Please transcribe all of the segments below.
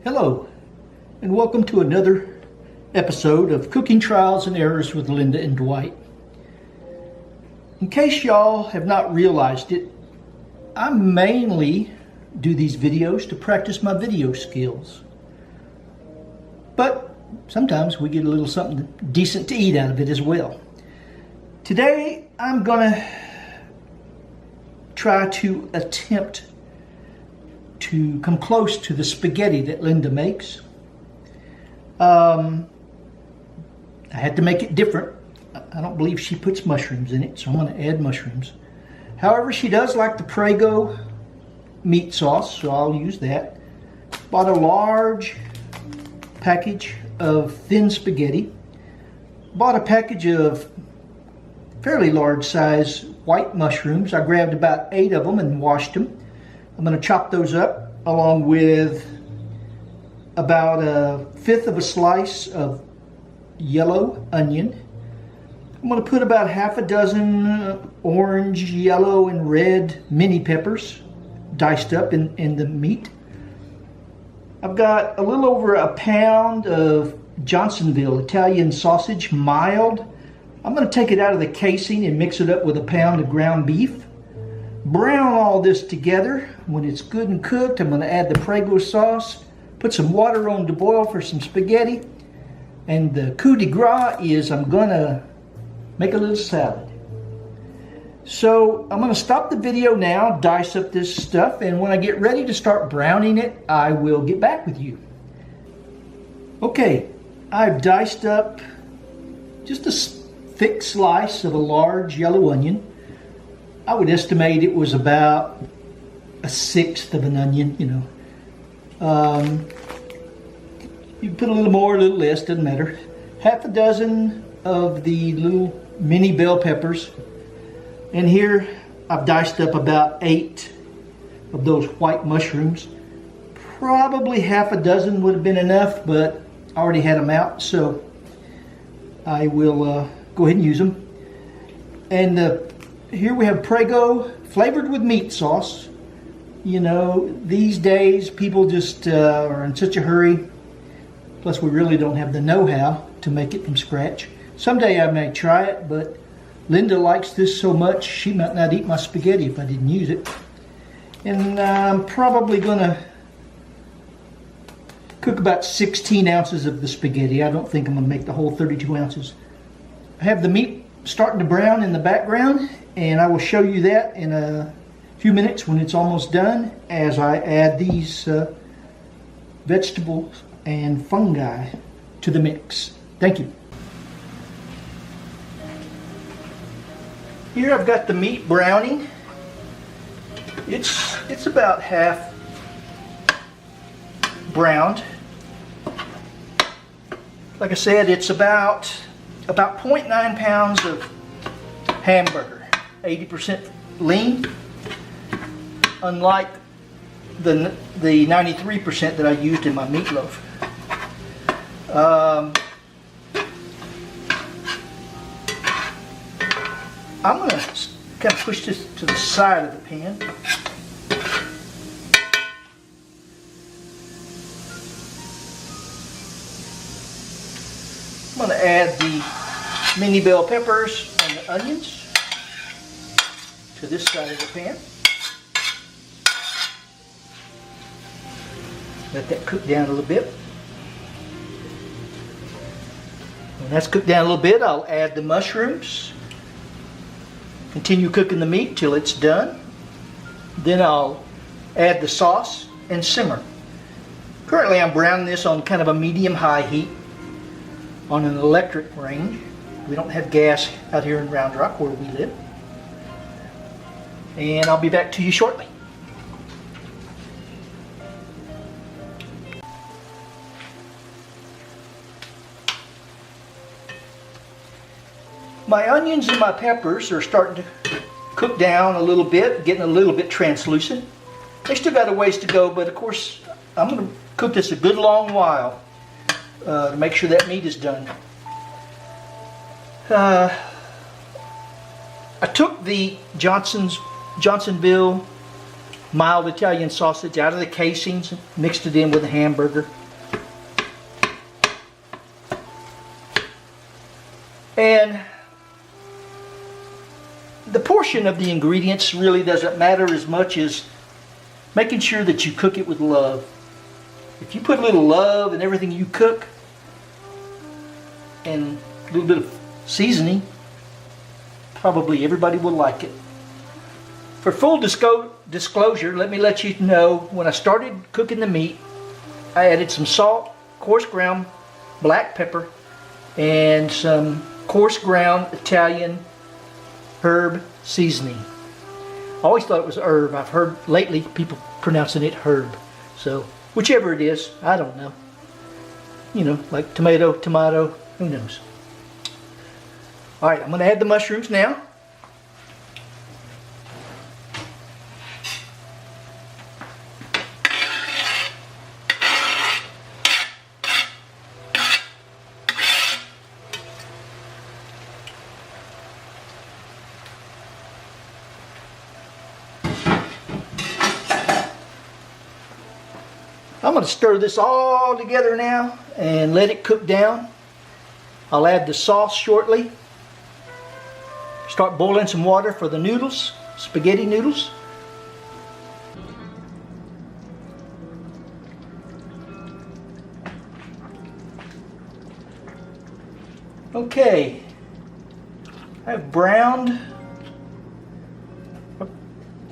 Hello, and welcome to another episode of Cooking Trials and Errors with Linda and Dwight. In case y'all have not realized it, I mainly do these videos to practice my video skills. But sometimes we get a little something decent to eat out of it as well. Today I'm gonna try to attempt to come close to the spaghetti that Linda makes. I had to make it different. I don't believe she puts mushrooms in it, so I'm going to add mushrooms. However, she does like the Prego meat sauce, so I'll use that. Bought a large package of thin spaghetti. Bought a package of fairly large size white mushrooms. I grabbed about 8 of them and washed them. I'm going to chop those up along with about 1/5 of a slice of yellow onion. I'm going to put about 6 orange, yellow, and red mini peppers diced up in the meat. I've got a little over a pound of Johnsonville Italian sausage, mild. I'm going to take it out of the casing and mix it up with a pound of ground beef. Brown all this together. When it's good and cooked, I'm going to add the Prego sauce, put some water on to boil for some spaghetti, and the coup de grace is I'm going to make a little salad. So I'm going to stop the video now, dice up this stuff, and when I get ready to start browning it, I will get back with you. Okay, I've diced up just a thick slice of a large yellow onion. I would estimate it was about 1/6 of an onion, you know. You put a little more, a little less, doesn't matter. 6 of the little mini bell peppers. And here I've diced up about 8 of those white mushrooms. Probably 6 would have been enough, but I already had them out, so I will go ahead and use them. And here we have Prego flavored with meat sauce. You know, these days people just are in such a hurry. Plus we really don't have the know-how to make it from scratch. Someday I may try it, but Linda likes this so much she might not eat my spaghetti if I didn't use it. And I'm probably going to cook about 16 ounces of the spaghetti. I don't think I'm going to make the whole 32 ounces. I have the meat starting to brown in the background, and I will show you that in a few minutes when it's almost done as I add these vegetables and fungi to the mix. Thank you. Here I've got the meat browning. It's about half browned. Like I said, it's about 0.9 pounds of hamburger, 80% lean, unlike the 93% that I used in my meatloaf. I'm going to kind of push this to the side of the pan. I'm going to add the mini bell peppers and the onions to this side of the pan. Let that cook down a little bit. When that's cooked down a little bit, I'll add the mushrooms. Continue cooking the meat till it's done. Then I'll add the sauce and simmer. Currently I'm browning this on kind of a medium-high heat on an electric range. We don't have gas out here in Round Rock where we live. And I'll be back to you shortly. My onions and my peppers are starting to cook down a little bit, getting a little bit translucent. They still got a ways to go, but of course I'm going to cook this a good long while to make sure that meat is done. I took the Johnsonville mild Italian sausage out of the casings, mixed it in with the hamburger. And the portion of the ingredients really doesn't matter as much as making sure that you cook it with love. If you put a little love in everything you cook and a little bit of seasoning, probably everybody will like it. For full disclosure, let me let you know, when I started cooking the meat, I added some salt, coarse ground black pepper, and some coarse ground Italian herb seasoning. I always thought it was herb. I've heard lately people pronouncing it herb. So whichever it is, I don't know. You know, like tomato, who knows. All right, I'm going to add the mushrooms now. I'm going to stir this all together now and let it cook down. I'll add the sauce shortly. Start boiling some water for the noodles, spaghetti noodles. Okay, I've browned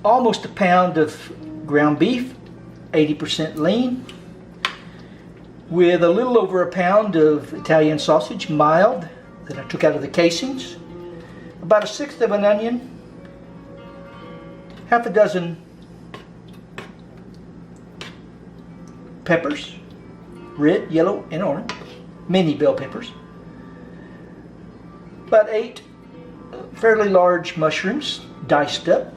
almost a pound of ground beef, 80% lean, with a little over a pound of Italian sausage, mild, that I took out of the casings, about 1/6 of an onion, half a dozen peppers, red, yellow, and orange, mini bell peppers, about 8 fairly large mushrooms, diced up,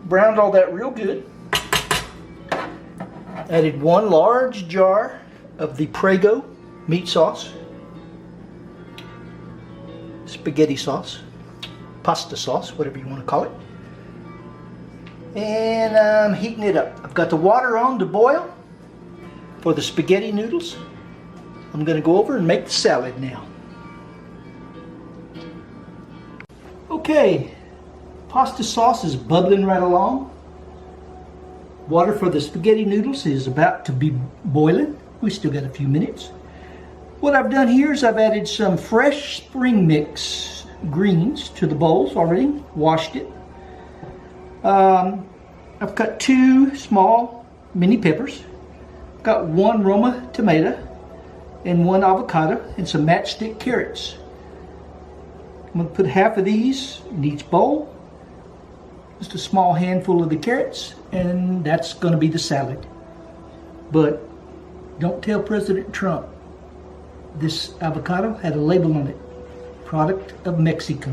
browned all that real good. Added 1 large jar of the Prego meat sauce, spaghetti sauce, pasta sauce, whatever you want to call it. And I'm heating it up. I've got the water on to boil for the spaghetti noodles. I'm going to go over and make the salad now. Okay, pasta sauce is bubbling right along. Water for the spaghetti noodles is about to be boiling. We still got a few minutes. What I've done here is I've added some fresh spring mix greens to the bowls already, washed it. I've cut 2 small mini peppers. Got 1 Roma tomato and 1 avocado and some matchstick carrots. I'm going to put half of these in each bowl. Just a small handful of the carrots, and that's going to be the salad. But don't tell President Trump this avocado had a label on it, product of Mexico.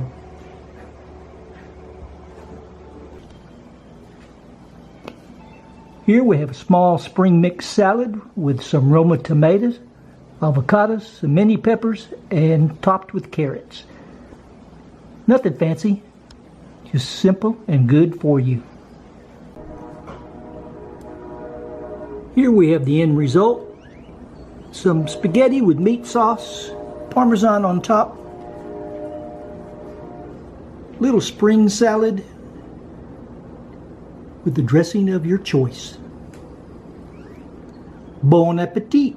Here we have a small spring mix salad with some Roma tomatoes, avocados, some mini peppers, and topped with carrots. Nothing fancy. Just simple and good for you. Here we have the end result. Some spaghetti with meat sauce, Parmesan on top, little spring salad with the dressing of your choice. Bon appetit!